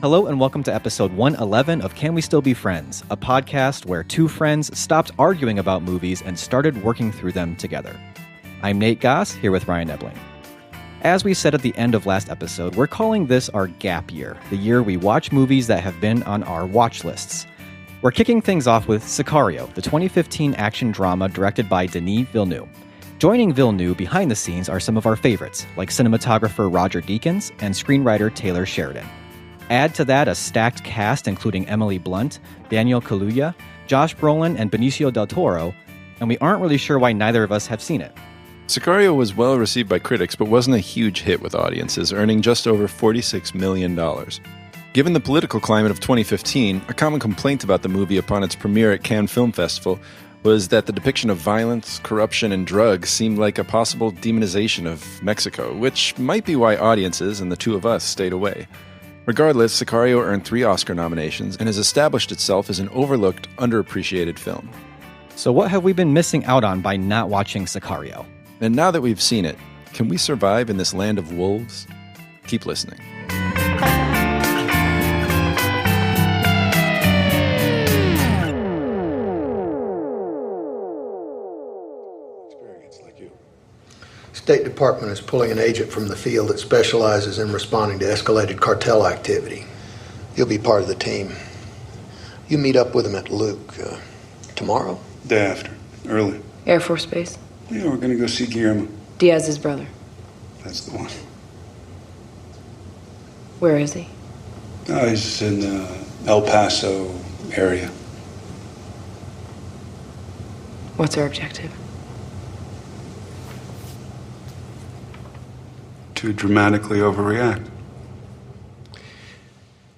Hello and welcome to episode 111 of Can We Still Be Friends, a podcast where two friends stopped arguing about movies and started working through them together. I'm Nate Goss, here with Ryan Ebling. As we said at the end of last episode, we're calling this our gap year, the year we watch movies that have been on our watch lists. We're kicking things off with Sicario, the 2015 action drama directed by Denis Villeneuve. Joining Villeneuve behind the scenes are some of our favorites, like cinematographer Roger Deakins and screenwriter Taylor Sheridan. Add to that a stacked cast including Emily Blunt, Daniel Kaluuya, Josh Brolin, and Benicio Del Toro, and we aren't really sure why neither of us have seen it. Sicario was well received by critics, but wasn't a huge hit with audiences, earning just over $46 million. Given the political climate of 2015, a common complaint about the movie upon its premiere at Cannes Film Festival was that the depiction of violence, corruption, and drugs seemed like a possible demonization of Mexico, which might be why audiences and the two of us stayed away. Regardless, Sicario earned 3 Oscar nominations and has established itself as an overlooked, underappreciated film. So what have we been missing out on by not watching Sicario? And now that we've seen it, can we survive in this land of wolves? Keep listening. State Department is pulling an agent from the field that specializes in responding to escalated cartel activity. You'll be part of the team. You meet up with him at Luke tomorrow? Day after. Early. Air Force Base. Yeah, we're gonna go see Guillermo. Diaz's brother. That's the one. Where is he? He's in the El Paso area. What's our objective? To dramatically overreact.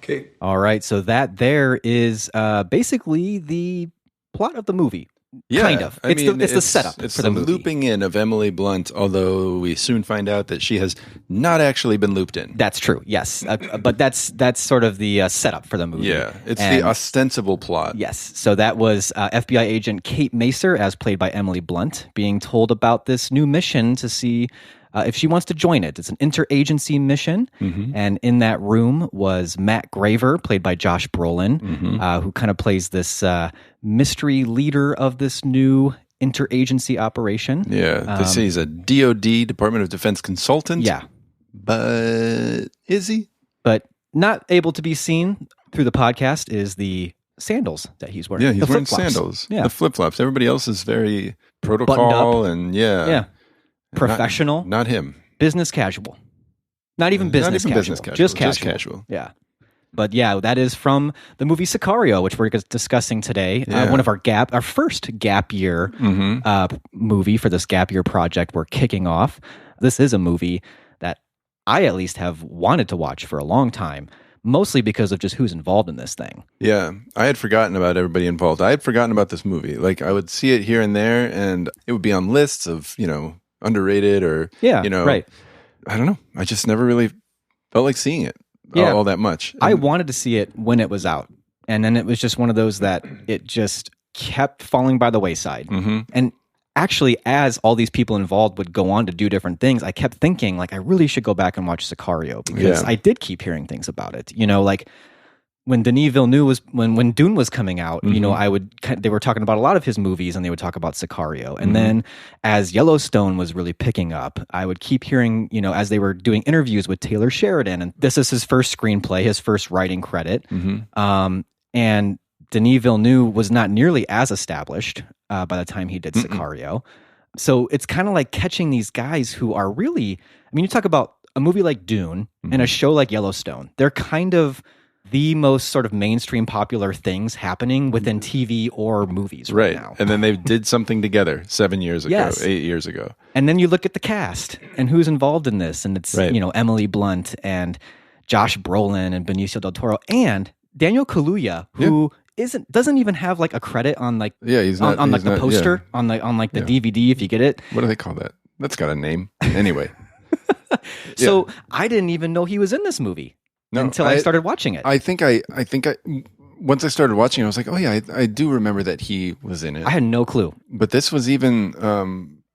Okay. All right, so that there is basically the plot of the movie. Yeah, kind of. It's the setup it's for the movie. Looping in of Emily Blunt, although we soon find out that she has not actually been looped in. That's true, yes. But that's sort of the setup for the movie. Yeah, it's the ostensible plot. Yes, so that was FBI agent Kate Macer, as played by Emily Blunt, being told about this new mission to see if she wants to join it. It's an interagency mission, and in that room was Matt Graver, played by Josh Brolin, who kind of plays this mystery leader of this new interagency operation. Yeah, they say he's a DoD, Department of Defense consultant. Yeah. But is he? But not able to be seen through the podcast is the sandals that he's wearing. Yeah, he's the wearing flip-flops. sandals. Yeah. The flip-flops. Everybody else is very protocol and Yeah. Professional. Not him. Business casual. Not even business casual. Just casual. Just casual. Yeah. But yeah, that is from the movie Sicario, which we're discussing today. Yeah. One of our first gap year movie for this gap year project we're kicking off. This is a movie that I at least have wanted to watch for a long time, mostly because of just who's involved in this thing. Yeah, I had forgotten about everybody involved. I had forgotten about this movie. Like, I would see it here and there, and it would be on lists of, underrated or, right. I don't know. I just never really felt like seeing it all that much. I wanted to see it when it was out. And then it was just one of those that it just kept falling by the wayside. And actually, as all these people involved would go on to do different things, I kept thinking, like, I really should go back and watch Sicario because I did keep hearing things about it. Like when Denis Villeneuve was, when Dune was coming out, they were talking about a lot of his movies and they would talk about Sicario. And then as Yellowstone was really picking up, I would keep hearing, as they were doing interviews with Taylor Sheridan, and this is his first screenplay, his first writing credit. And Denis Villeneuve was not nearly as established by the time he did Sicario. So it's kind of like catching these guys who are really, you talk about a movie like Dune and a show like Yellowstone. They're kind of the most sort of mainstream popular things happening within TV or movies right now. And then they did something together 7 years ago, 8 years ago. And then you look at the cast and who's involved in this. And it's, Emily Blunt and Josh Brolin and Benicio Del Toro and Daniel Kaluuya, who doesn't even have like a credit on he's not on the poster on the DVD if you get it. What do they call that? That's got a name. Anyway. So I didn't even know he was in this movie. Until I started watching it. I think I once I started watching it, I was like, oh yeah, I do remember that he was in it. I had no clue. But this was even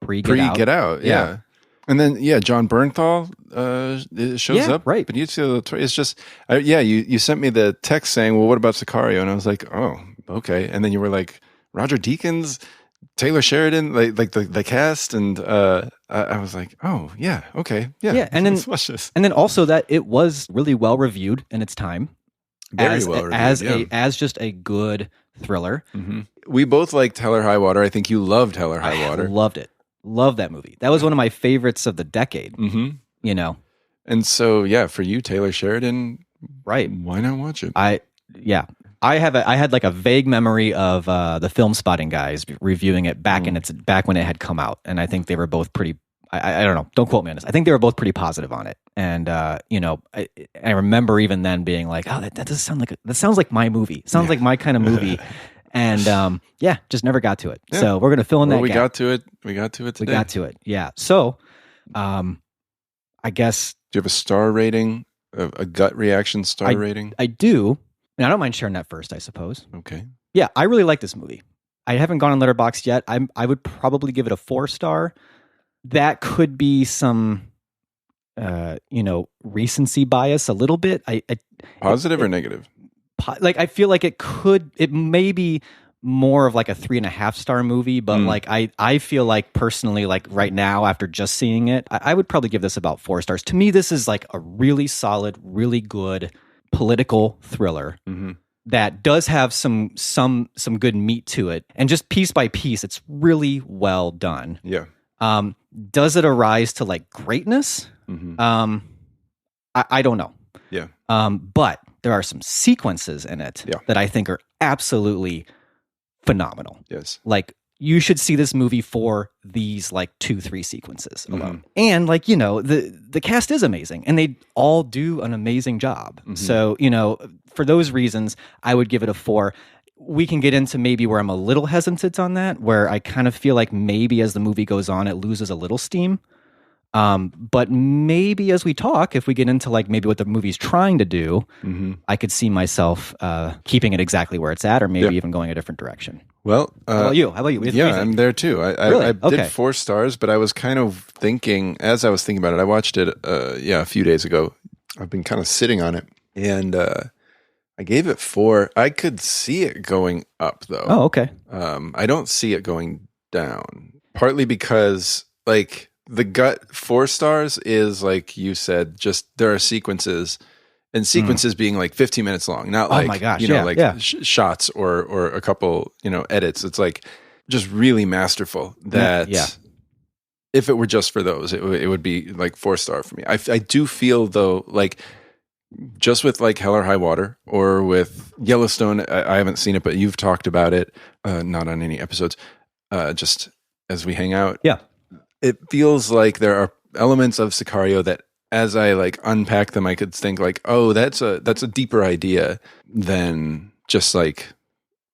pre Get Out. Yeah. And then, Jon Bernthal shows up. Right. Benicio Del Toro. It's just, you sent me the text saying, well, what about Sicario? And I was like, oh, okay. And then you were like, Roger Deakins, Taylor Sheridan, like the cast. And I was like, oh, yeah, okay. Yeah. And then, let's watch this. And then also that it was really well reviewed in its time. Very well reviewed. As just a good thriller. Mm-hmm. We both liked Hell or High Water. I think you loved Hell or High Water. I loved it. Loved that movie. That was one of my favorites of the decade. Mm-hmm. You know. And so, for you, Taylor Sheridan, right? Why not watch it? I had like a vague memory of the Film Spotting guys reviewing it back when it had come out, and I think they were both pretty. I don't know. Don't quote me on this. I think they were both pretty positive on it, and I remember even then being like, "Oh, that does sound like that sounds like my movie. It sounds like my kind of movie." And just never got to it. Yeah. So we're gonna fill in that. We gap. got to it. We got to it today. We got to it. Yeah. So, I guess. Do you have a star rating? A gut reaction star rating? I do, and I don't mind sharing that first. I suppose. Okay. Yeah, I really like this movie. I haven't gone on Letterboxd yet. I would probably give it a 4-star. That could be some, recency bias a little bit. Positive or negative? Like I feel like it may be more of like a 3.5-star movie, but like I feel like personally, like right now after just seeing it, I would probably give this about 4 stars. To me, this is like a really solid, really good political thriller that does have some good meat to it, and just piece by piece, it's really well done. Yeah. Does it arise to like greatness? I don't know. Yeah. But there are some sequences in it that I think are absolutely phenomenal. Yes. Like you should see this movie for these like 2-3 sequences alone. And like, the cast is amazing and they all do an amazing job. So, for those reasons, I would give it a 4. We can get into maybe where I'm a little hesitant on that, where I kind of feel like maybe as the movie goes on, it loses a little steam. But maybe as we talk, if we get into like maybe what the movie's trying to do, I could see myself keeping it exactly where it's at, or maybe even going a different direction. Well, how about you? I'm there too. I Okay. did 4 stars, but I was kind of thinking, as I was thinking about it, I watched it, a few days ago. I've been kind of sitting on it, and I gave it 4. I could see it going up, though. Oh, okay. I don't see it going down, partly because like the gut 4 stars is like you said, just there are sequences. And sequences being like 15 minutes long, not like, my gosh, shots or a couple, edits. It's like just really masterful that if it were just for those, it would be like 4-star for me. I do feel though, like just with like Hell or High Water or with Yellowstone, I haven't seen it, but you've talked about it, not on any episodes, just as we hang out. Yeah. It feels like there are elements of Sicario that as I like unpack them, I could think like, oh, that's a deeper idea than just like,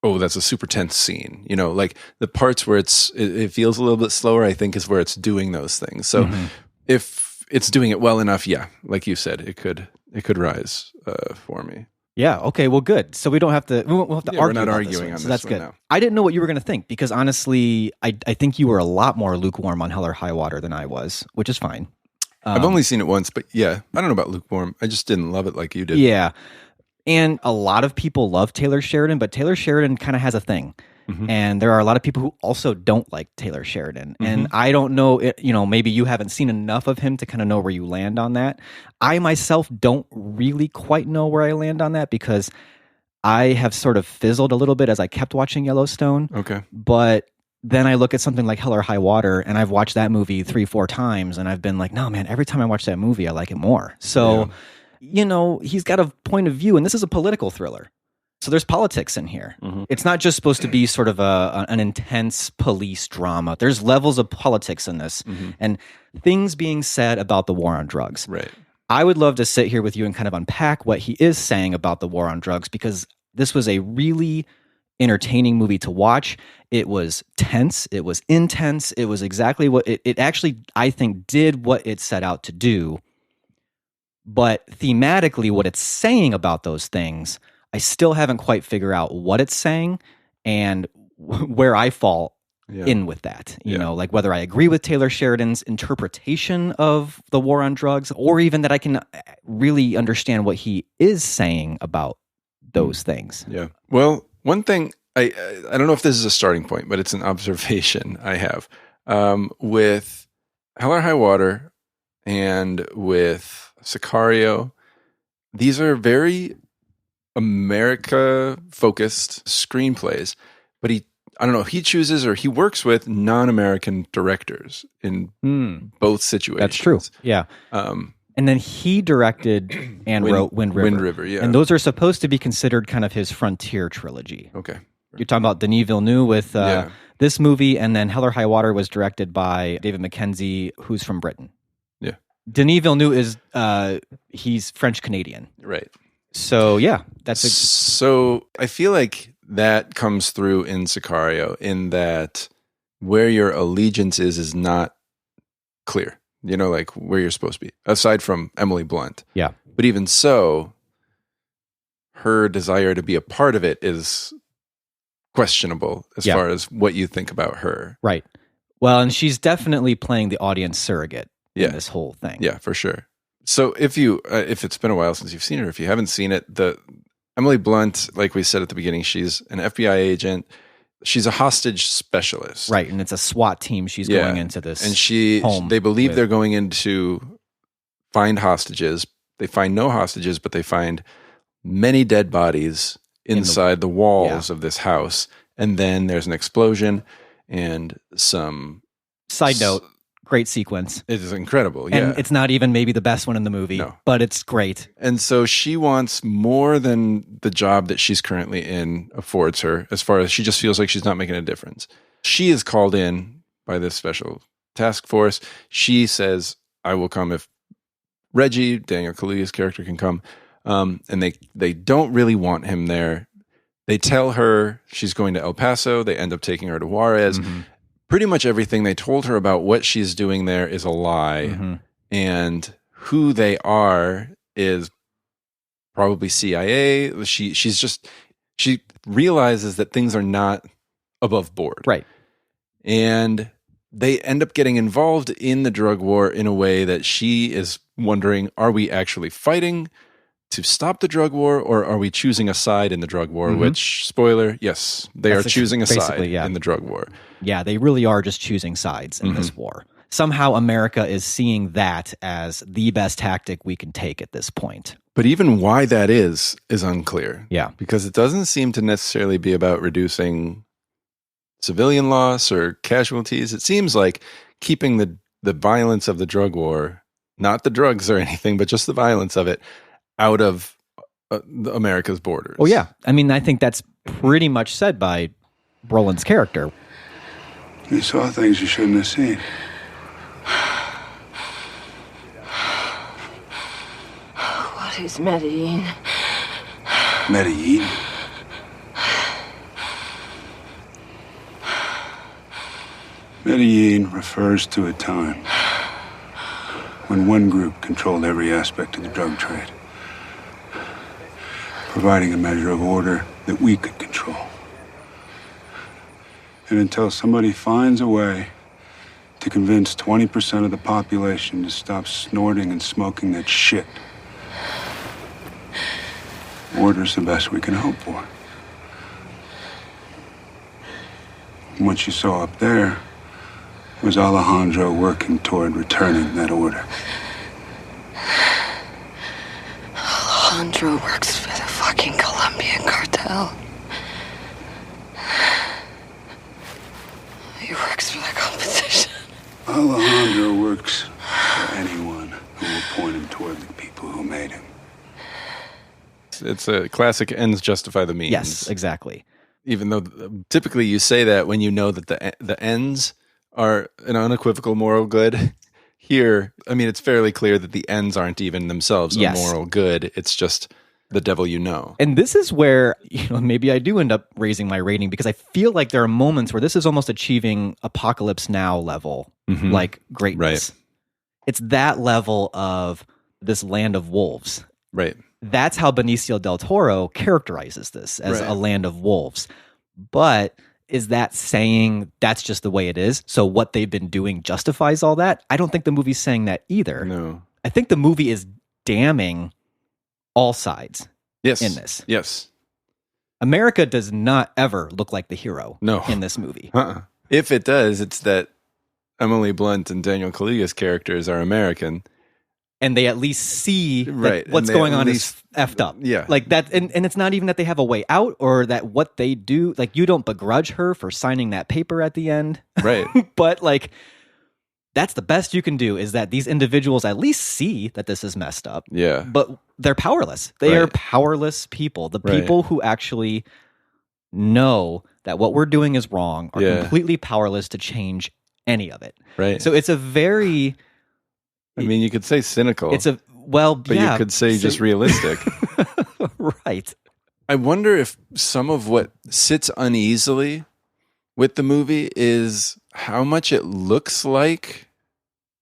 oh, that's a super tense scene. Like the parts where it feels a little bit slower, I think is where it's doing those things. So if it's doing it well enough, like you said, it could rise for me. Yeah. Okay. Well, good. So we don't have to. We'll have to argue. We're not about arguing this on so this that's good. now. I didn't know what you were going to think because honestly, I think you were a lot more lukewarm on Hell or High Water than I was, which is fine. I've only seen it once, but I don't know about lukewarm. I just didn't love it like you did. Yeah. And a lot of people love Taylor Sheridan, but Taylor Sheridan kind of has a thing. And there are a lot of people who also don't like Taylor Sheridan. And I don't know, maybe you haven't seen enough of him to kind of know where you land on that. I myself don't really quite know where I land on that because I have sort of fizzled a little bit as I kept watching Yellowstone. Okay. But then I look at something like Hell or High Water, and I've watched that movie 3-4 times, and I've been like, no, man, every time I watch that movie, I like it more. So, he's got a point of view, and this is a political thriller. So there's politics in here. It's not just supposed to be sort of an intense police drama. There's levels of politics in this, and things being said about the war on drugs. Right. I would love to sit here with you and kind of unpack what he is saying about the war on drugs, because this was a really entertaining movie to watch. It was tense. It was intense. It was exactly what it actually, I think, did what it set out to do. But thematically, what it's saying about those things, I still haven't quite figured out what it's saying and where I fall in with that. You know, like whether I agree with Taylor Sheridan's interpretation of the war on drugs, or even that I can really understand what he is saying about those things. Yeah. Well, one thing, I don't know if this is a starting point, but it's an observation I have. With Hell or High Water and with Sicario, these are very America-focused screenplays, but he chooses or he works with non-American directors in both situations. That's true. Yeah. And then he directed and wrote Wind River. Wind River, yeah. And those are supposed to be considered kind of his frontier trilogy. Okay. You're talking about Denis Villeneuve with this movie, and then Hell or High Water was directed by David Mackenzie, who's from Britain. Yeah. Denis Villeneuve is he's French-Canadian. Right. So, yeah. So I feel like that comes through in Sicario, in that where your allegiance is not clear. You know, like where you're supposed to be, aside from Emily Blunt. Yeah. But even so, her desire to be a part of it is questionable as far as what you think about her. Right. Well, and she's definitely playing the audience surrogate in this whole thing. Yeah, for sure. So if it's been a while since you've seen her, if you haven't seen it, Emily Blunt, like we said at the beginning, she's an FBI agent. She's a hostage specialist. Right, and it's a SWAT team she's going into this and home they believe with. they're going in to find hostages. They find no hostages, but they find many dead bodies inside the walls of this house. And then there's an explosion and some... Side note, great sequence. It is incredible, And it's not even maybe the best one in the movie, but it's great. And so she wants more than the job that she's currently in affords her, as far as she just feels like she's not making a difference. She is called in by this special task force. She says, I will come if Reggie, Daniel Kaluuya's character, can come. And they don't really want him there. They tell her she's going to El Paso. They end up taking her to Juarez. Mm-hmm. Pretty much everything they told her about what she's doing there is a lie. Mm-hmm. And who they are is probably CIA. She realizes that things are not above board. Right. And they end up getting involved in the drug war in a way that she is wondering, are we actually fighting to stop the drug war, or are we choosing a side in the drug war? Mm-hmm. Which, spoiler, yes, they are choosing a side in the drug war. Yeah, they really are just choosing sides in this war. Somehow America is seeing that as the best tactic we can take at this point. But even why that is unclear. Yeah. Because it doesn't seem to necessarily be about reducing civilian loss or casualties. It seems like keeping the violence of the drug war, not the drugs or anything, but just the violence of it, out of America's borders. Oh, yeah. I mean, I think that's pretty much said by Brolin's character. You saw things you shouldn't have seen. What is Medellin? Medellin? Medellin refers to a time when one group controlled every aspect of the drug trade, providing a measure of order that we could control. And until somebody finds a way to convince 20% of the population to stop snorting and smoking that shit, order's the best we can hope for. And what you saw up there was Alejandro working toward returning that order. Alejandro works for the fucking Colombian cartel. He works for the competition. Alejandro works for anyone who will point him toward the people who made him. It's a classic ends justify the means. Yes, exactly. Even though typically you say that when you know that the ends are an unequivocal moral good. Here, I mean, it's fairly clear that the ends aren't even themselves a moral good. It's just the devil you know. And this is where, maybe I do end up raising my rating, because I feel like there are moments where this is almost achieving Apocalypse Now level, like greatness. Right. It's that level of this land of wolves. Right. That's how Benicio Del Toro characterizes this, as a land of wolves. But is that saying that's just the way it is? So what they've been doing justifies all that? I don't think the movie's saying that either. No. I think the movie is damning all sides in this. Yes. America does not ever look like the hero in this movie. If it does, it's that Emily Blunt and Daniel Kaluuya's characters are American. And they at least see that what's going on is effed up. Yeah. Like that. And it's not even that they have a way out or that what they do, like you don't begrudge her for signing that paper at the end. Right. But like, that's the best you can do is that these individuals at least see that this is messed up. Yeah. But they're powerless. They are powerless people. The people who actually know that what we're doing is wrong are completely powerless to change any of it. Right. So it's a very... I mean, you could say cynical. But you could say just realistic. Right. I wonder if some of what sits uneasily with the movie is how much it looks like,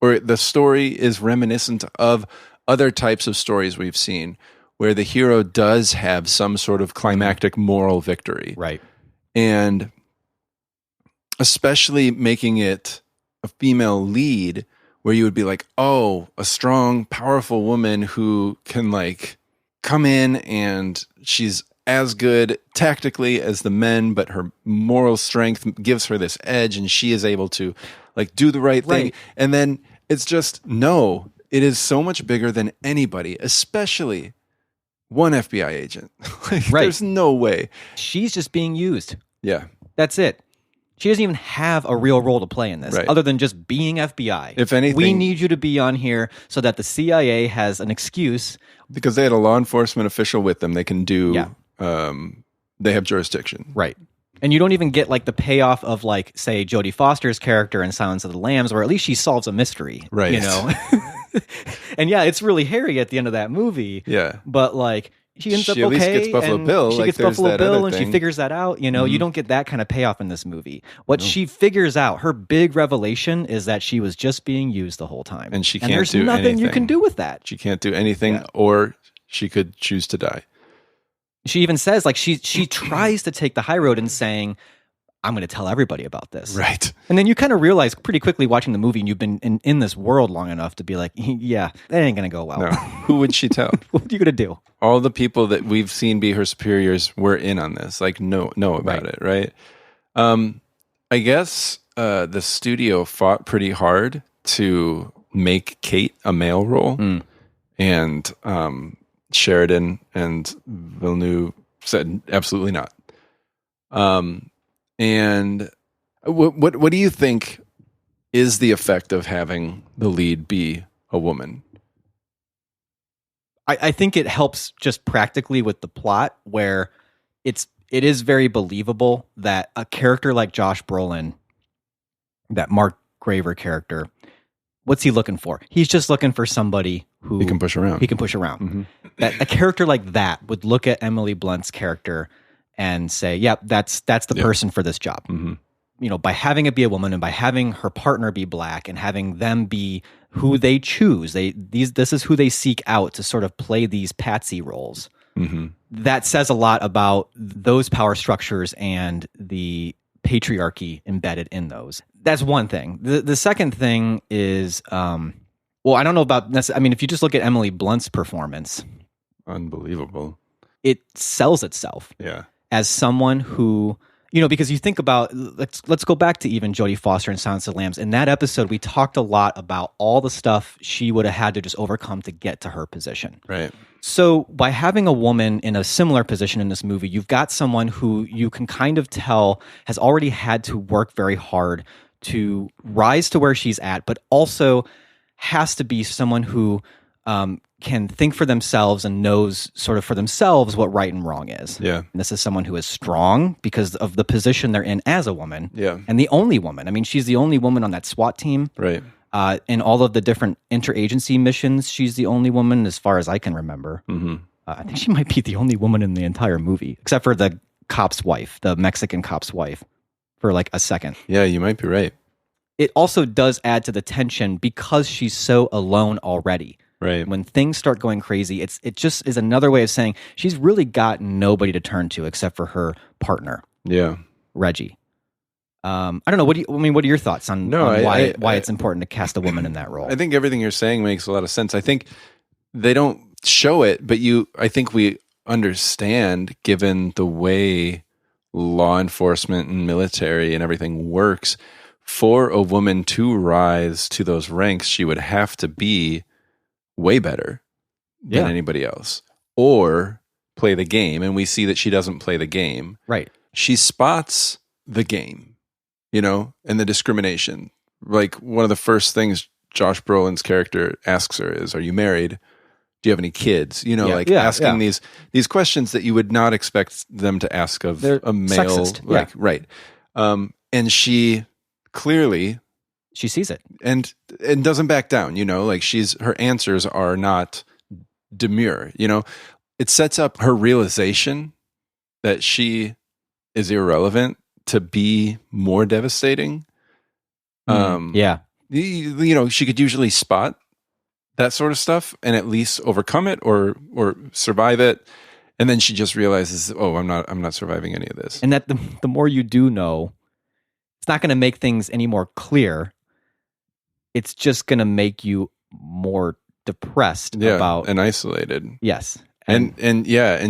or the story is reminiscent of other types of stories we've seen, where the hero does have some sort of climactic moral victory. Right. And especially making it a female lead, where you would be like, oh, a strong, powerful woman who can like come in and she's as good tactically as the men, but her moral strength gives her this edge and she is able to like do the right thing. And then it's just, no, it is so much bigger than anybody, especially one FBI agent. There's no way. She's just being used. Yeah. That's it. She doesn't even have a real role to play in this, other than just being FBI. If anything, we need you to be on here so that the CIA has an excuse. Because they had a law enforcement official with them, they can do, they have jurisdiction. Right. And you don't even get like the payoff of like, say, Jodie Foster's character in Silence of the Lambs, where at least she solves a mystery. Right. You know? And yeah, it's really hairy at the end of that movie. Yeah. But like, she ends up at least okay. gets Buffalo Bill. She like, gets Buffalo Bill and thing. she figures that out. You know, you don't get that kind of payoff in this movie. What she figures out, her big revelation is that she was just being used the whole time. And she can't there's do nothing anything. You can do with that. She can't do anything, or she could choose to die. She even says, like, she tries to take the high road in saying, I'm going to tell everybody about this. Right. And then you kind of realize pretty quickly watching the movie, and you've been in this world long enough to be like, yeah, that ain't going to go well. No. Who would she tell? What are you going to do? All the people that we've seen be her superiors were in on this, like know about it, right? I guess the studio fought pretty hard to make Kate a male role. And Sheridan and Villeneuve said absolutely not. And what do you think is the effect of having the lead be a woman? I think it helps just practically with the plot, where it is very believable that a character like Josh Brolin, that Mark Graver character, what's he looking for? He's just looking for somebody who he can push around. Mm-hmm. That a character like that would look at Emily Blunt's character and say, "Yep, that's the person for this job." Mm-hmm. You know, by having it be a woman and by having her partner be black and having them be who they choose, this is who they seek out to sort of play these patsy roles. Mm-hmm. That says a lot about those power structures and the patriarchy embedded in those. That's one thing. The second thing is, well, I don't know about this. I mean, if you just look at Emily Blunt's performance, unbelievable. It sells itself. Yeah. As someone who, you know, because you think about, let's go back to even Jodie Foster in Silence of the Lambs. In that episode, we talked a lot about all the stuff she would have had to just overcome to get to her position. Right. So by having a woman in a similar position in this movie, you've got someone who you can kind of tell has already had to work very hard to rise to where she's at, but also has to be someone who can think for themselves and knows sort of for themselves what right and wrong is. Yeah. And this is someone who is strong because of the position they're in as a woman. Yeah. And the only woman. I mean, she's the only woman on that SWAT team. Right. In all of the different interagency missions, she's the only woman as far as I can remember. Mm-hmm. I think she might be the only woman in the entire movie, except for the cop's wife, the Mexican cop's wife, for like a second. Yeah, you might be right. It also does add to the tension because she's so alone already. Right. When things start going crazy, it just is another way of saying she's really got nobody to turn to except for her partner. Yeah. Reggie. I don't know. What are your thoughts on, No, on I- why it's important to cast a woman in that role? I think everything you're saying makes a lot of sense. I think they don't show it, but I think we understand, given the way law enforcement and military and everything works, for a woman to rise to those ranks, she would have to be way better than anybody else, or play the game. And we see that she doesn't play the game. Right. She spots the game, and the discrimination. Like, one of the first things Josh Brolin's character asks her is, "Are you married? Do you have any kids?" Asking these questions that you would not expect them to ask of a male. Sexist. Right. And she clearly She sees it. and doesn't back down. Her answers are not demure. It sets up her realization that she is irrelevant to be more devastating. She could usually spot that sort of stuff and at least overcome it or survive it, and then she just realizes, oh, I'm not surviving any of this. And that the more you do know, it's not going to make things any more clear. It's just going to make you more depressed about and isolated. Yes. And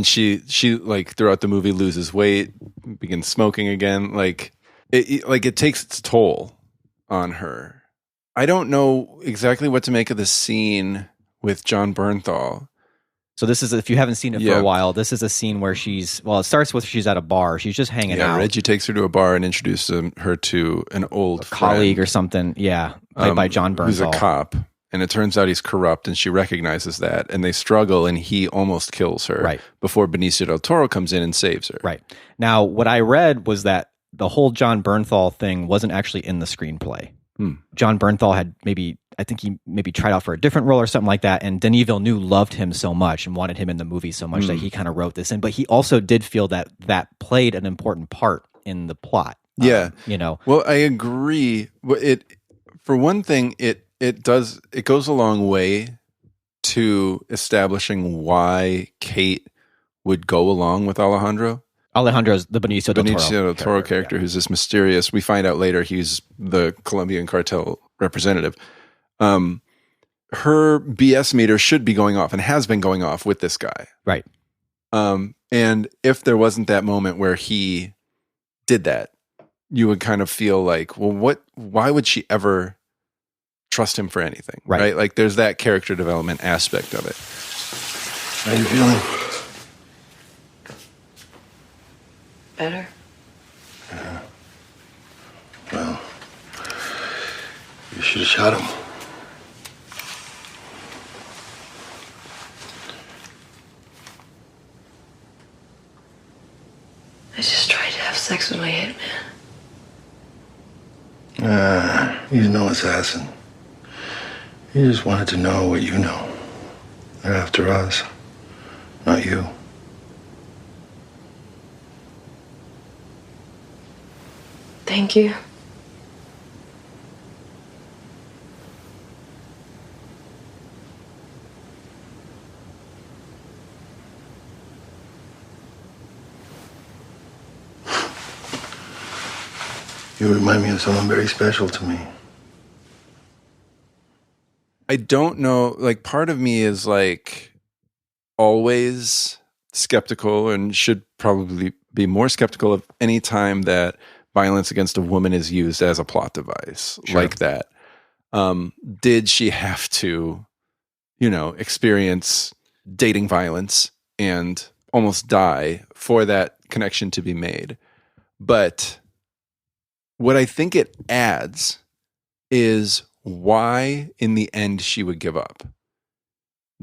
she like throughout the movie loses weight, begins smoking again. Like it takes its toll on her. I don't know exactly what to make of the scene with Jon Bernthal. So this is, if you haven't seen it for a while, this is a scene where it starts with she's at a bar. She's just hanging out. Reggie takes her to a bar and introduces her to an old colleague or something. Yeah. Played by Jon Bernthal. Who's a cop. And it turns out he's corrupt, and she recognizes that, and they struggle, and he almost kills her before Benicio Del Toro comes in and saves her. Right. Now, what I read was that the whole Jon Bernthal thing wasn't actually in the screenplay. Jon Bernthal had maybe tried out for a different role or something like that, and Denis Villeneuve loved him so much and wanted him in the movie so much that he kind of wrote this in. But he also did feel that played an important part in the plot. Yeah. Well, I agree. For one thing, it goes a long way to establishing why Kate would go along with Alejandro. Alejandro's the Benicio Del Toro character, who's this mysterious. We find out later he's the Colombian cartel representative. Her BS meter should be going off and has been going off with this guy. Right. And if there wasn't that moment where he did that, you would kind of feel like, well, why would she ever trust him for anything? Right? Like, there's that character development aspect of it. How you feeling? Better? Yeah. Well, you should have shot him. I just tried to have sex with my hitman. He's no assassin. He just wanted to know what you know. They're after us, not you. Thank you. You remind me of someone very special to me. I don't know, like, part of me is like always skeptical and should probably be more skeptical of any time that violence against a woman is used as a plot device like that. Did she have to, experience dating violence and almost die for that connection to be made? But what I think it adds is why in the end she would give up.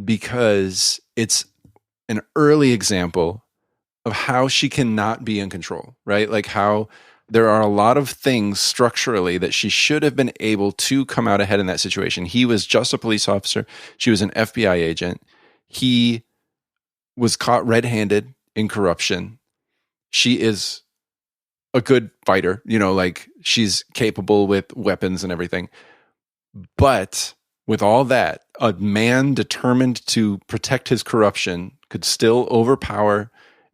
Because it's an early example of how she cannot be in control, right? Like how there are a lot of things structurally that she should have been able to come out ahead in that situation. He was just a police officer. She was an FBI agent. He was caught red-handed in corruption. She is a good fighter, like she's capable with weapons and everything. But with all that, a man determined to protect his corruption could still overpower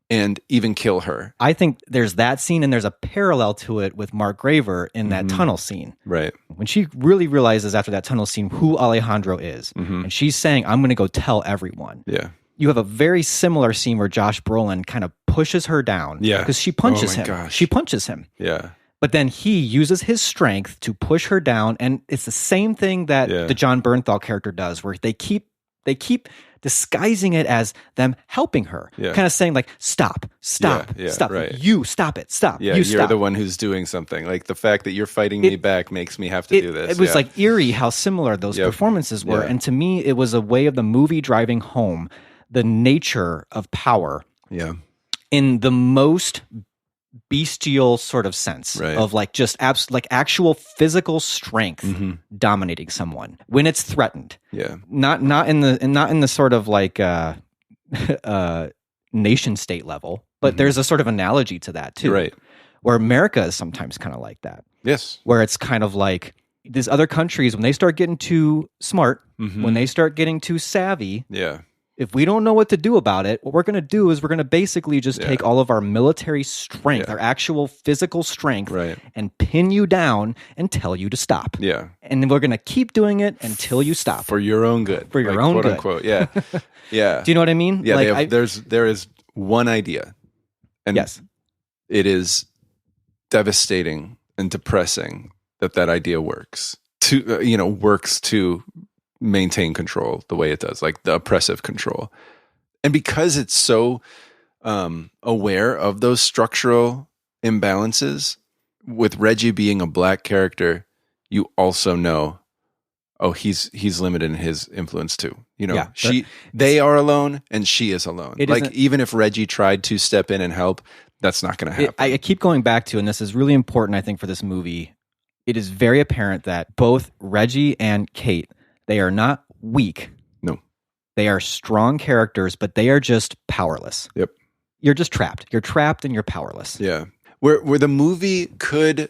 and even kill her. I think there's that scene, and there's a parallel to it with Mark Graver in that tunnel scene. Right. When she really realizes after that tunnel scene who Alejandro is, and she's saying, I'm going to go tell everyone. Yeah. You have a very similar scene where Josh Brolin kind of pushes her down. Yeah. Because she punches Oh my him. gosh. She punches him. Yeah. But then he uses his strength to push her down, and it's the same thing that the Jon Bernthal character does, where they keep disguising it as them helping her, kind of saying like, stop, stop. Right. You stop it, stop. Yeah, you you're stop. the one who's doing something. Like the fact that you're fighting me back makes me have to do this. It was like eerie how similar those performances were, and to me, it was a way of the movie driving home the nature of power. Yeah. In the most bestial sort of sense of like just actual physical strength dominating someone when it's threatened. Yeah. Not in the sort of like nation state level, but there's a sort of analogy to that too. Right. Where America is sometimes kind of like that. Yes. Where it's kind of like these other countries, when they start getting too smart, when they start getting too savvy, if we don't know what to do about it, what we're going to do is we're going to basically just take all of our military strength, our actual physical strength, and pin you down and tell you to stop. Yeah. And we're going to keep doing it until you stop. For your own good. For your own quote good. Unquote. Yeah. Yeah. Do you know what I mean? Yeah. Like, there is one idea. And it is devastating and depressing that idea works to maintain control the way it does, like the oppressive control. And because it's so aware of those structural imbalances, with Reggie being a black character, you also know, oh, he's limited in his influence too. You know, they are alone and she is alone. Like even if Reggie tried to step in and help, that's not going to happen. I keep going back to, and this is really important, I think, for this movie. It is very apparent that both Reggie and Kate, they are not weak. No. They are strong characters, but they are just powerless. Yep. You're just trapped. You're trapped and you're powerless. Yeah. Where the movie could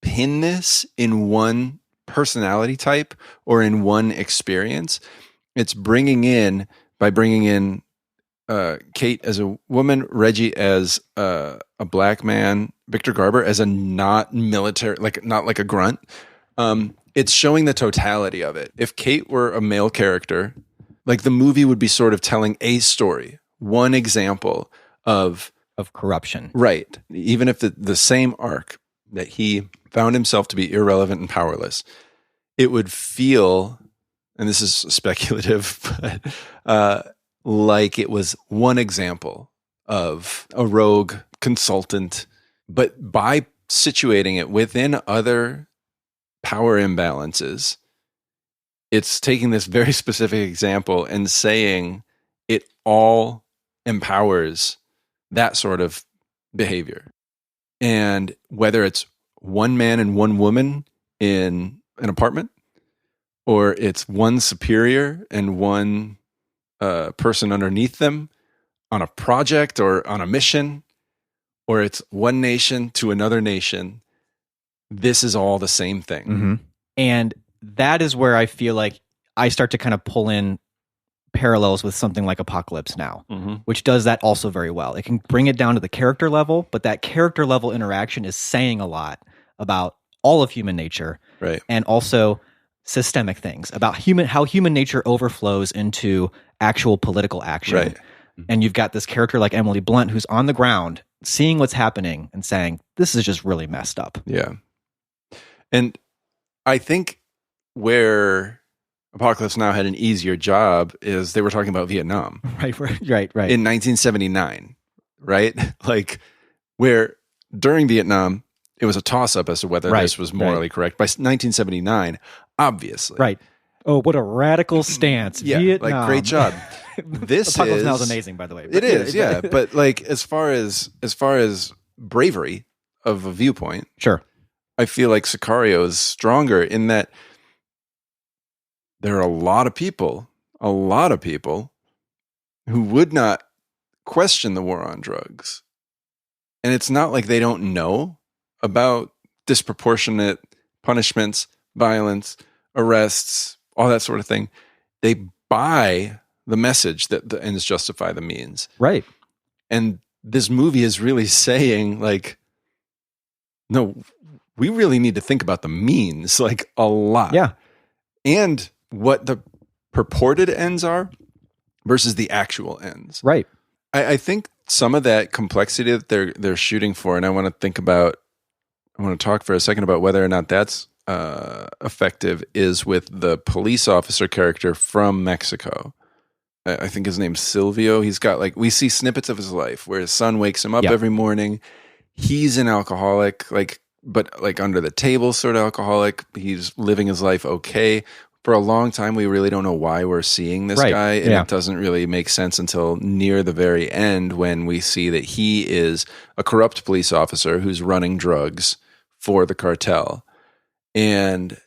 pin this in one personality type or in one experience, it's bringing in Kate as a woman, Reggie as a black man, Victor Garber as a not military, not like a grunt. It's showing the totality of it. If Kate were a male character, like the movie would be sort of telling a story, one example of corruption. Right. Even if the same arc that he found himself to be irrelevant and powerless, it would feel, and this is speculative, but like it was one example of a rogue consultant, but by situating it within other power imbalances, it's taking this very specific example and saying it all empowers that sort of behavior. And whether it's one man and one woman in an apartment, or it's one superior and one person underneath them on a project or on a mission, or it's one nation to another nation, this is all the same thing. Mm-hmm. And that is where I feel like I start to kind of pull in parallels with something like Apocalypse Now, which does that also very well. It can bring it down to the character level, but that character level interaction is saying a lot about all of human nature, right? And also systemic things about how human nature overflows into actual political action. Right. And you've got this character like Emily Blunt who's on the ground seeing what's happening and saying, this is just really messed up. Yeah. And I think where Apocalypse Now had an easier job is they were talking about Vietnam. Right. In 1979, right? Like where during Vietnam, it was a toss-up as to whether this was morally correct. By 1979, obviously. Right. Oh, what a radical stance. Yeah, Vietnam. like great job. This Apocalypse Now is amazing, by the way. It is, yeah. But like as far as bravery of a viewpoint, sure. I feel like Sicario is stronger in that there are a lot of people who would not question the war on drugs. And it's not like they don't know about disproportionate punishments, violence, arrests, all that sort of thing. They buy the message that the ends justify the means. Right. And this movie is really saying, like, no, we really need to think about the means, like, a lot. Yeah. And what the purported ends are versus the actual ends. Right. I think some of that complexity that they're shooting for, and I want to talk for a second about whether or not that's effective, is with the police officer character from Mexico. I think his name's Silvio. He's got, like, we see snippets of his life where his son wakes him up every morning. He's an alcoholic, but under the table sort of alcoholic. He's living his life okay. For a long time, we really don't know why we're seeing this guy, and it doesn't really make sense until near the very end when we see that he is a corrupt police officer who's running drugs for the cartel. And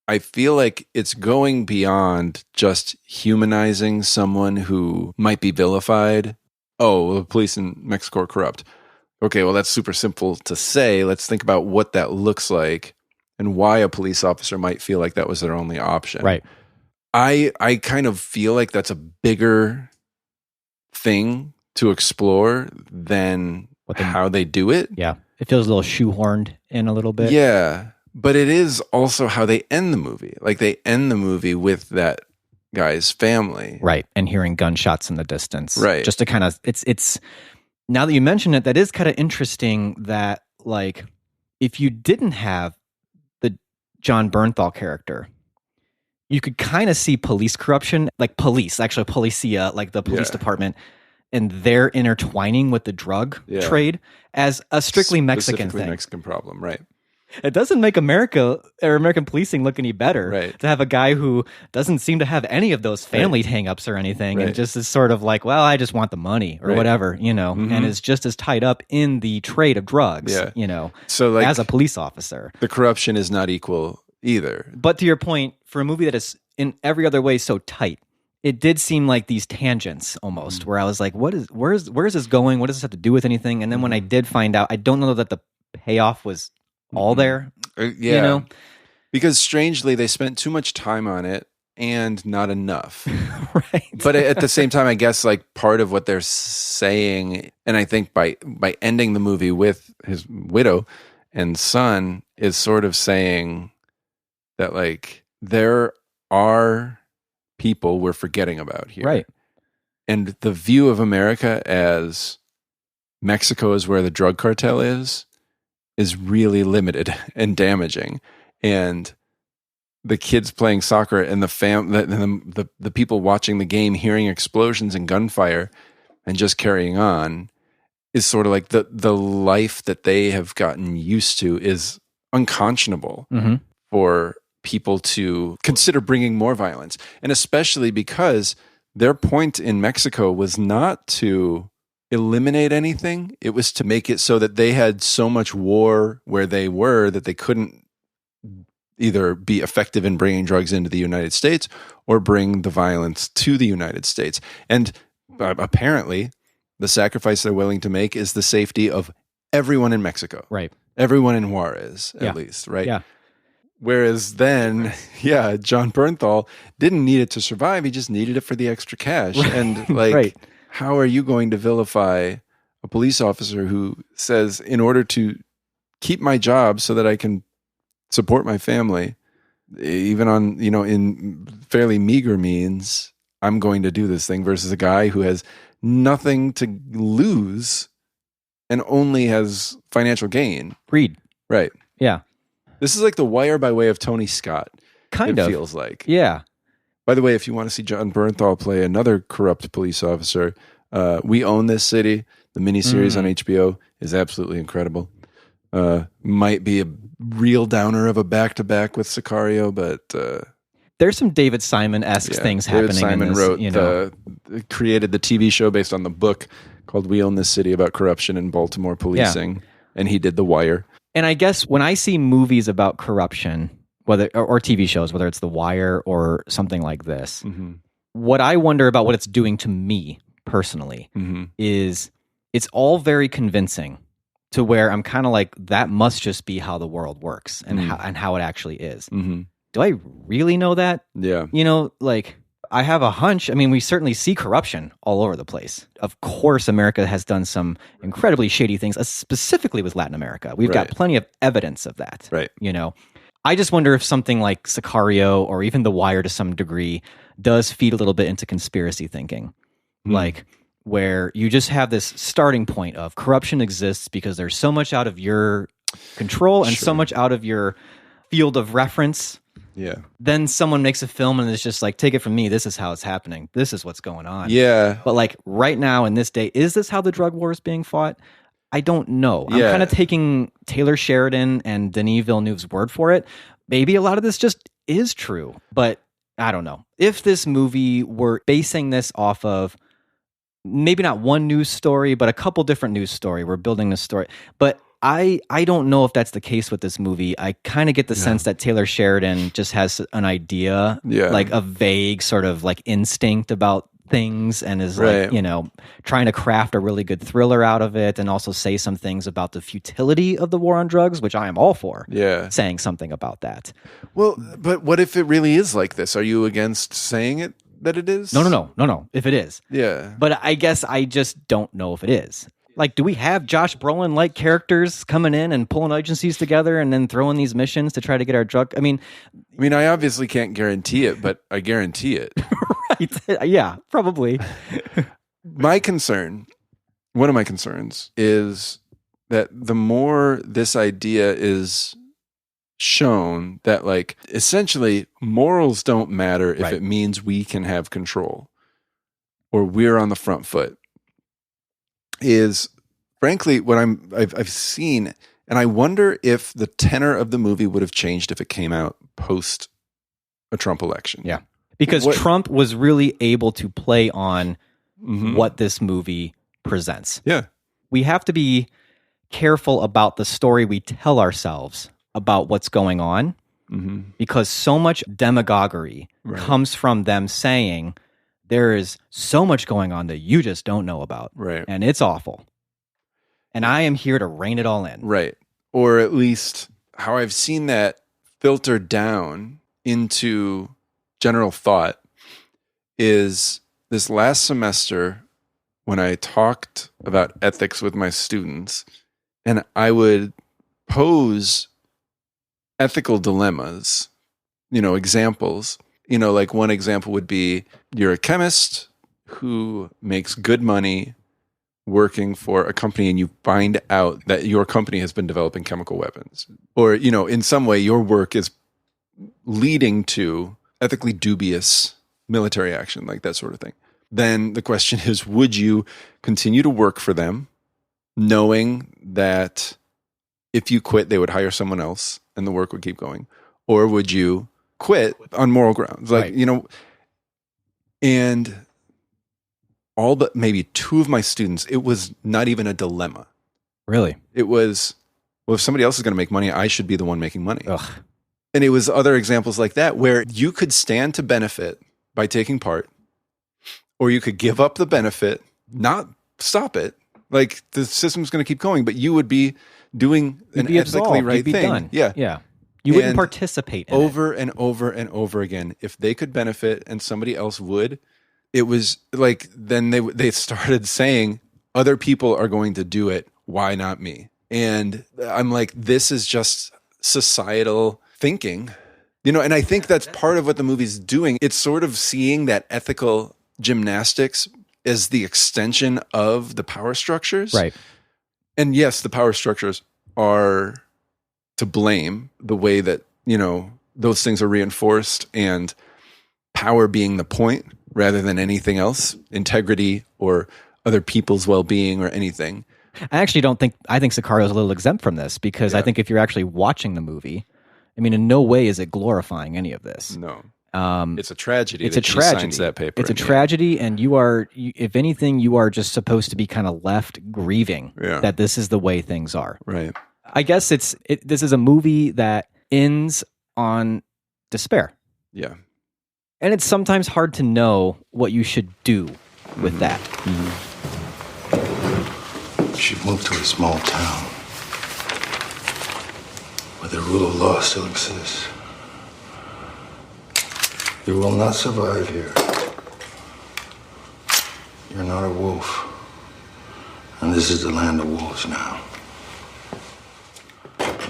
I feel like it's going beyond just humanizing someone who might be vilified. Oh, the police in Mexico are corrupt. Okay, well, that's super simple to say. Let's think about what that looks like and why a police officer might feel like that was their only option. Right. I kind of feel like that's a bigger thing to explore than how they do it. Yeah. It feels a little shoehorned in a little bit. Yeah. But it is also how they end the movie. Like, they end the movie with that guy's family. Right. And hearing gunshots in the distance. Right. Just to kind of, it's now that you mention it, that is kind of interesting that, like, if you didn't have the Jon Bernthal character, you could kind of see police corruption, like policia, like the police department, and they're intertwining with the drug trade as a strictly Mexican thing. Mexican problem, right. It doesn't make America or American policing look any better to have a guy who doesn't seem to have any of those family hang-ups or anything and just is sort of like, well, I just want the money or whatever, and is just as tied up in the trade of drugs, so, like, as a police officer. The corruption is not equal either. But to your point, for a movie that is in every other way so tight, it did seem like these tangents almost, where I was like, where is this going? What does this have to do with anything? And then when I did find out, I don't know that the payoff was all there. Because strangely, they spent too much time on it and not enough. Right. But at the same time, I guess, like, part of what they're saying, and I think by ending the movie with his widow and son, is sort of saying that, like, there are people we're forgetting about here. Right. And the view of America as Mexico is where the drug cartel is really limited and damaging. And the kids playing soccer and the people watching the game, hearing explosions and gunfire and just carrying on, is sort of like the life that they have gotten used to is unconscionable for people to consider bringing more violence. And especially because their point in Mexico was not to eliminate anything. It was to make it so that they had so much war where they were that they couldn't either be effective in bringing drugs into the United States or bring the violence to the United States. And apparently the sacrifice they're willing to make is the safety of everyone in Mexico. Right. Everyone in Juarez, at least, right? Yeah. Whereas then, Jon Bernthal didn't need it to survive. He just needed it for the extra cash. And, like, how are you going to vilify a police officer who says, in order to keep my job so that I can support my family, even on, in fairly meager means, I'm going to do this thing, versus a guy who has nothing to lose and only has financial gain. Greed. Right. Yeah. This is like The Wire by way of Tony Scott. Kind of. It feels like. Yeah. By the way, if you want to see Jon Bernthal play another corrupt police officer, We Own This City, the miniseries on HBO, is absolutely incredible. Might be a real downer of a back-to-back with Sicario, but... there's some David Simon-esque things happening. David Simon in this, created the TV show based on the book called We Own This City about corruption in Baltimore policing, and he did The Wire. And I guess when I see movies about corruption, whether or TV shows, whether it's The Wire or something like this, what I wonder about what it's doing to me personally is it's all very convincing to where I'm kind of like, that must just be how the world works and how it actually is. Do I really know that? Yeah. I have a hunch. I mean, we certainly see corruption all over the place. Of course, America has done some incredibly shady things, specifically with Latin America. We've got plenty of evidence of that. Right. You know, I just wonder if something like Sicario or even The Wire to some degree does feed a little bit into conspiracy thinking. Like, where you just have this starting point of corruption exists because there's so much out of your control and so much out of your field of reference. Yeah. Then someone makes a film and it's just like, take it from me, this is how it's happening. This is what's going on. Yeah. But like right now in this day, is this how the drug war is being fought? I don't know. I'm kind of taking Taylor Sheridan and Denis Villeneuve's word for it. Maybe a lot of this just is true, but I don't know. If this movie were basing this off of maybe not one news story, but a couple different news story, we're building this story. But I don't know if that's the case with this movie. I kind of get the sense that Taylor Sheridan just has an idea, like a vague sort of like instinct about things and is like, you know, trying to craft a really good thriller out of it and also say some things about the futility of the war on drugs, which I am all for. Yeah. Saying something about that. Well, but what if it really is like this? Are you against saying it that it is? No. If it is. Yeah. But I guess I just don't know if it is. Like, do we have Josh Brolin-like characters coming in and pulling agencies together and then throwing these missions to try to get our drug? I mean, I obviously can't guarantee it, but I guarantee it. Right. Yeah, probably. One of my concerns is that the more this idea is shown that like essentially morals don't matter if it means we can have control or we're on the front foot, is frankly what I've seen, and I wonder if the tenor of the movie would have changed if it came out post a Trump election. Yeah. Because Trump was really able to play on what this movie presents. Yeah. We have to be careful about the story we tell ourselves about what's going on because so much demagoguery comes from them saying there is so much going on that you just don't know about. Right. And it's awful. And I am here to rein it all in. Right. Or at least how I've seen that filter down into general thought is this last semester when I talked about ethics with my students and I would pose ethical dilemmas, examples. Like one example would be you're a chemist who makes good money working for a company and you find out that your company has been developing chemical weapons. Or, in some way your work is leading to ethically dubious military action, like that sort of thing. Then the question is, would you continue to work for them knowing that if you quit, they would hire someone else and the work would keep going? Or would you quit on moral grounds? Like, and all but maybe two of my students, it was not even a dilemma. Really? It was, well, if somebody else is going to make money, I should be the one making money. Ugh. And it was other examples like that where you could stand to benefit by taking part, or you could give up the benefit, not stop it. Like the system's going to keep going, but you would be doing an ethically right thing. Done. Yeah. Yeah. You wouldn't participate in over and over and over again. If they could benefit and somebody else would, it was like, then they started saying other people are going to do it. Why not me? And I'm like, this is just societal thinking, and I think that's part of what the movie's doing. It's sort of seeing that ethical gymnastics as the extension of the power structures. Right. And yes, the power structures are to blame, the way that, those things are reinforced, and power being the point rather than anything else, integrity or other people's well-being or anything. I think Sicario is a little exempt from this because I think if you're actually watching the movie, in no way is it glorifying any of this. No. It's a tragedy. It's a tragedy. That paper. It's a tragedy, and you are, if anything, you are just supposed to be kind of left grieving that this is the way things are. Right. I guess this is a movie that ends on despair. Yeah. And it's sometimes hard to know what you should do with that. She moved to a small town where the rule of law still exists. You will not survive here. You're not a wolf. And this is the land of wolves now.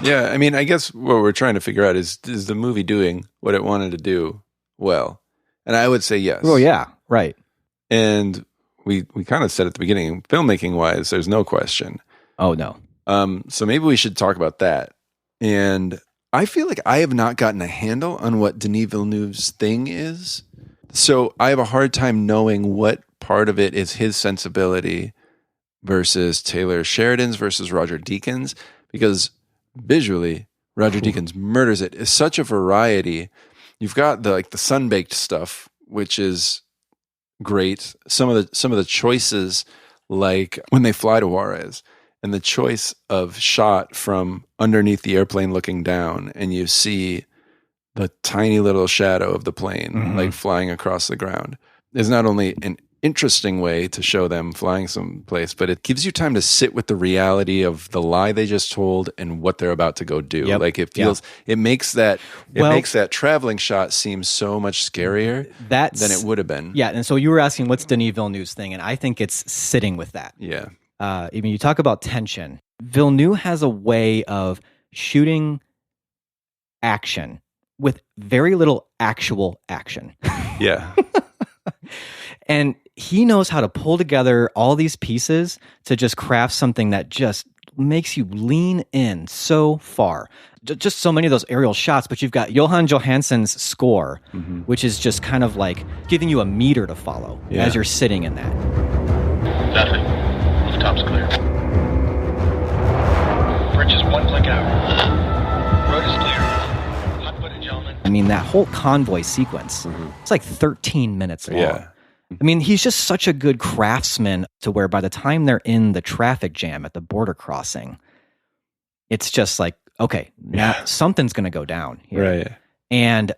Yeah, I mean, I guess what we're trying to figure out is the movie doing what it wanted to do well? And I would say yes. Oh, yeah, right. And we kind of said at the beginning, filmmaking-wise, there's no question. Oh, no. So maybe we should talk about that. And I feel like I have not gotten a handle on what Denis Villeneuve's thing is. So I have a hard time knowing what part of it is his sensibility versus Taylor Sheridan's versus Roger Deakins, because visually, Roger Deakins murders it. It's such a variety. You've got the sun-baked stuff, which is great. Some of the choices, like when they fly to Juarez, and the choice of shot from underneath the airplane looking down, and you see the tiny little shadow of the plane like flying across the ground, is not only an interesting way to show them flying someplace, but it gives you time to sit with the reality of the lie they just told and what they're about to go do. Yep. Like it feels, it makes that traveling shot seem so much scarier than it would have been. Yeah, and so you were asking what's Denis Villeneuve's thing, and I think it's sitting with that. Yeah. Even you talk about tension. Villeneuve has a way of shooting action with very little actual action. Yeah. And he knows how to pull together all these pieces to just craft something that just makes you lean in so far. Just so many of those aerial shots, but you've got Johan Johansson's score, which is just kind of like giving you a meter to follow as you're sitting in that. Nothing. Rooftop's clear. Bridge is 1 click out. Road is clear. Hot footed, gentlemen. I mean, that whole convoy sequence, it's like 13 minutes long. Yeah. I mean, he's just such a good craftsman to where by the time they're in the traffic jam at the border crossing, it's just like, okay, now something's going to go down here. Right. And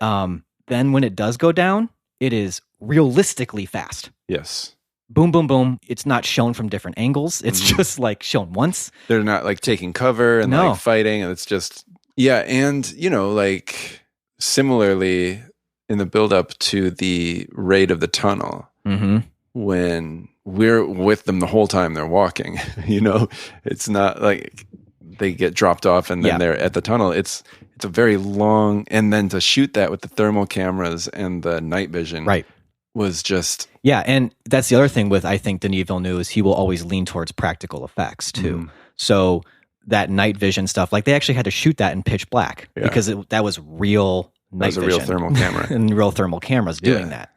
then when it does go down, it is realistically fast. Yes. Boom, boom, boom. It's not shown from different angles. It's just like shown once. They're not like taking cover and like fighting. And it's just, yeah. And, like similarly in the build up to the raid of the tunnel, when we're with them the whole time they're walking, it's not like they get dropped off and then they're at the tunnel. It's a very long, and then to shoot that with the thermal cameras and the night vision was just... Yeah, and that's the other thing with, I think, Denis Villeneuve is he will always lean towards practical effects too. So that night vision stuff, like they actually had to shoot that in pitch black because that was real night vision. That was a real thermal camera. And real thermal cameras doing that.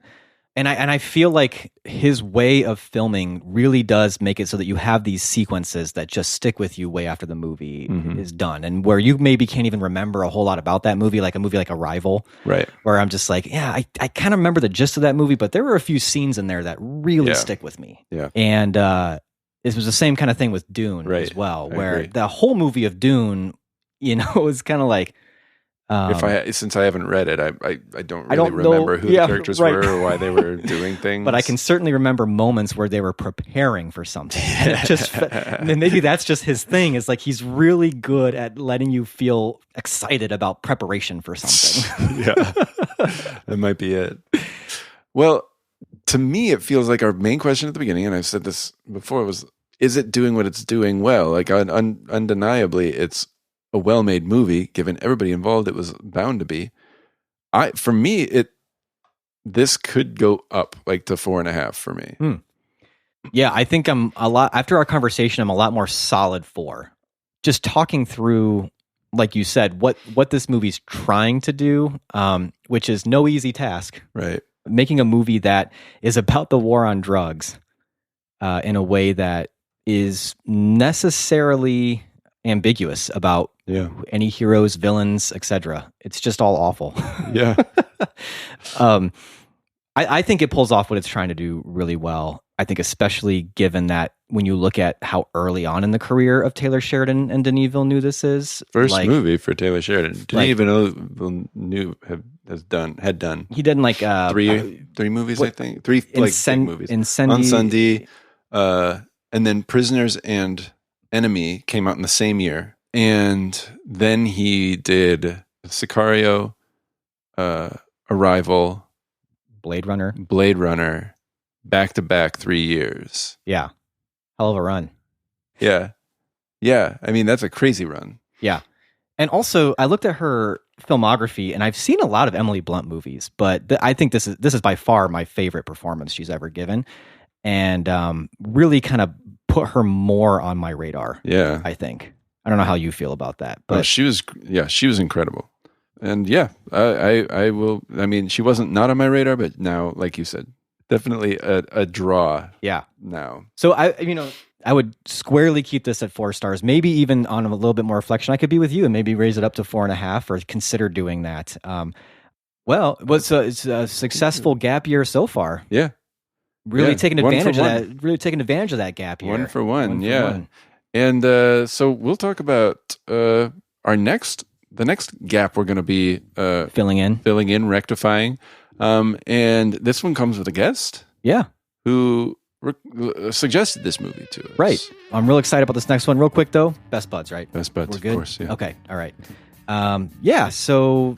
And I feel like his way of filming really does make it so that you have these sequences that just stick with you way after the movie is done, and where you maybe can't even remember a whole lot about that movie, like a movie like Arrival, right? Where I'm just like, I kind of remember the gist of that movie, but there were a few scenes in there that really stick with me. Yeah, and it was the same kind of thing with Dune as well, where the whole movie of Dune, is kind of like. Since I haven't read it, I don't really remember who the characters were or why they were doing things. But I can certainly remember moments where they were preparing for something. And then maybe that's just his thing. Is like he's really good at letting you feel excited about preparation for something. Yeah, that might be it. Well, to me, it feels like our main question at the beginning, and I've said this before, was: is it doing what it's doing well? Like undeniably, it's a well-made movie, given everybody involved, it was bound to be. For me, this could go up like to 4.5 for me. Yeah, I think I'm a lot after our conversation. I'm a lot more solid 4. Just talking through, like you said, what this movie's trying to do, which is no easy task. Right, making a movie that is about the war on drugs in a way that is necessarily ambiguous about any heroes, villains, etc. It's just all awful. Yeah. I think it pulls off what it's trying to do really well. I think especially given that when you look at how early on in the career of Taylor Sheridan and Denis Villeneuve this is. First movie for Taylor Sheridan. Denis Villeneuve had done. He did like three movies, I think. 3 big movies. Incendi, and then Prisoners and Enemy came out in the same year. And then he did Sicario, Arrival, Blade Runner, back-to-back 3 years. Yeah. Hell of a run. Yeah. Yeah. I mean, that's a crazy run. Yeah. And also, I looked at her filmography, and I've seen a lot of Emily Blunt movies, but I think this is by far my favorite performance she's ever given, and really kind of put her more on my radar. Yeah. I think. I don't know how you feel about that, but she was incredible. And yeah, I will. I mean, she wasn't not on my radar, but now, like you said, definitely a draw. Yeah. Now, so I would squarely keep this at 4 stars. Maybe even on a little bit more reflection, I could be with you and maybe raise it up to 4.5 or consider doing that. Well, it's a successful gap year so far. Yeah. Really taking advantage of that. Really taking advantage of that gap year. 1 for 1. Yeah. And so we'll talk about the next gap we're going to be filling in, rectifying. And this one comes with a guest. Yeah. Who suggested this movie to us. Right. I'm real excited about this next one. Real quick though, Best Buds, right? Best Buds, We're good? Of course. Yeah. Okay. All right. Yeah. So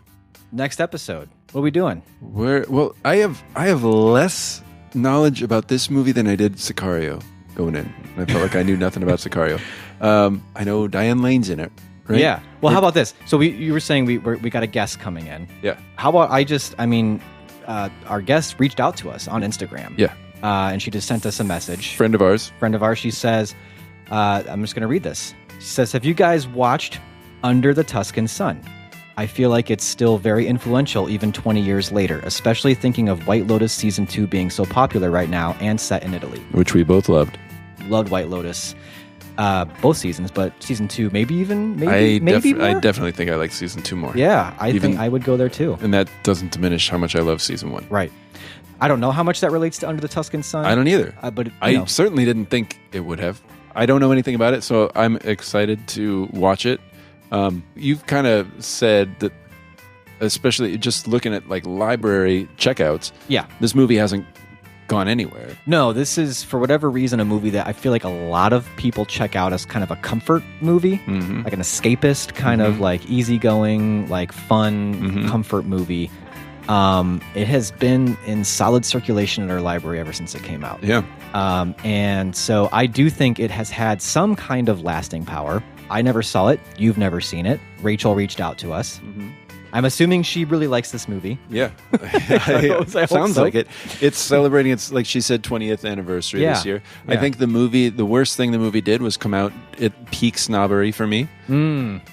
next episode, what are we doing? Well, I have less knowledge about this movie than I did Sicario going in. I felt like I knew nothing about Sicario. I know Diane Lane's in it, right? Yeah. Well, how about this? So you were saying we got a guest coming in. Yeah. How about our guest reached out to us on Instagram. Yeah. And she just sent us a message. Friend of ours. She says, I'm just going to read this. She says, have you guys watched Under the Tuscan Sun? I feel like it's still very influential even 20 years later, especially thinking of White Lotus Season 2 being so popular right now and set in Italy. Which we both loved. Loved White Lotus. Both seasons, but Season 2 maybe more? I definitely think I like Season 2 more. Yeah, I think I would go there too. And that doesn't diminish how much I love Season 1. Right. I don't know how much that relates to Under the Tuscan Sun. I don't either. But I certainly didn't think it would have. I don't know anything about it, so I'm excited to watch it. You've kind of said that, especially just looking at like library checkouts, this movie hasn't gone anywhere. No, this is, for whatever reason, a movie that I feel like a lot of people check out as kind of a comfort movie, like an escapist, kind of like easygoing, like fun comfort movie. It has been in solid circulation at our library ever since it came out. Yeah. And so I do think it has had some kind of lasting power. I never saw it. You've never seen it. Rachel reached out to us. I'm assuming she really likes this movie. Yeah. Sounds like it. It's celebrating its, like she said, 20th anniversary this year. Yeah. I think the worst thing the movie did was come out at peak snobbery for me.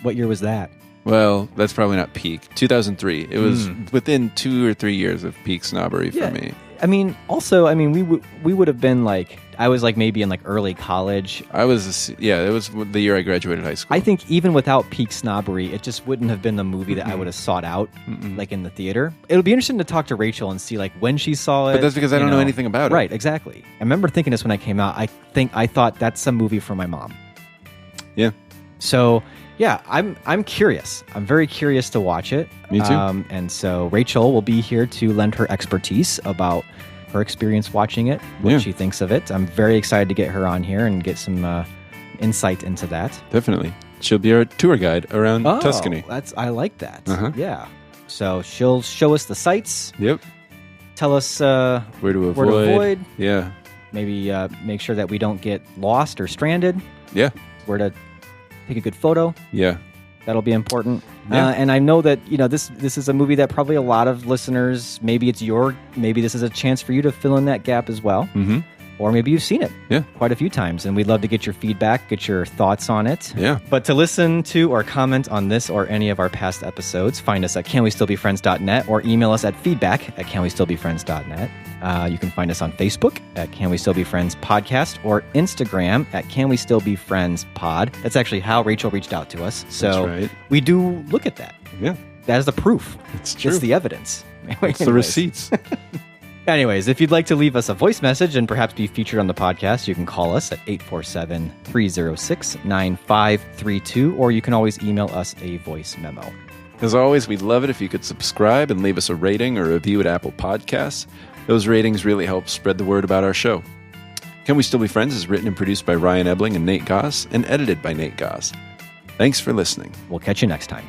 What year was that? Well, that's probably not peak. 2003. It was within 2 or 3 years of peak snobbery for me. I mean, we would have been like, I was like maybe in like early college. It was the year I graduated high school. I think even without peak snobbery, it just wouldn't have been the movie that I would have sought out, like in the theater. It'll be interesting to talk to Rachel and see like when she saw it. But that's because I don't know anything about it. Right, exactly. I remember thinking this when I came out. I thought that's a movie for my mom. Yeah. So yeah, I'm curious. I'm very curious to watch it. Me too. And so Rachel will be here to lend her expertise about her experience watching it, what she thinks of it. I'm very excited to get her on here and get some insight into that. Definitely. She'll be our tour guide around Tuscany. I like that. Yeah. So she'll show us the sights. Yep. Tell us where to avoid. Yeah. Maybe make sure that we don't get lost or stranded. Yeah. Where to take a good photo. Yeah. That'll be important. Yeah. And I know that, this is a movie that probably a lot of listeners, maybe this is a chance for you to fill in that gap as well. Mm-hmm. Or maybe you've seen it quite a few times, and we'd love to get your feedback, get your thoughts on it. Yeah. But to listen to or comment on this or any of our past episodes, find us at canwestillbefriends.net or email us at feedback@canwestillbefriends.net. You can find us on Facebook at Can We Still Be Friends Podcast or Instagram at Can We Still Be Friends Pod. That's actually how Rachel reached out to us. So That's right. We do look at that. Yeah. That is the proof. It's true. It's the evidence. It's the receipts. Anyways, if you'd like to leave us a voice message and perhaps be featured on the podcast, you can call us at 847-306-9532, or you can always email us a voice memo. As always, we'd love it if you could subscribe and leave us a rating or a review at Apple Podcasts. Those ratings really help spread the word about our show. Can We Still Be Friends is written and produced by Ryan Ebling and Nate Goss and edited by Nate Goss. Thanks for listening. We'll catch you next time.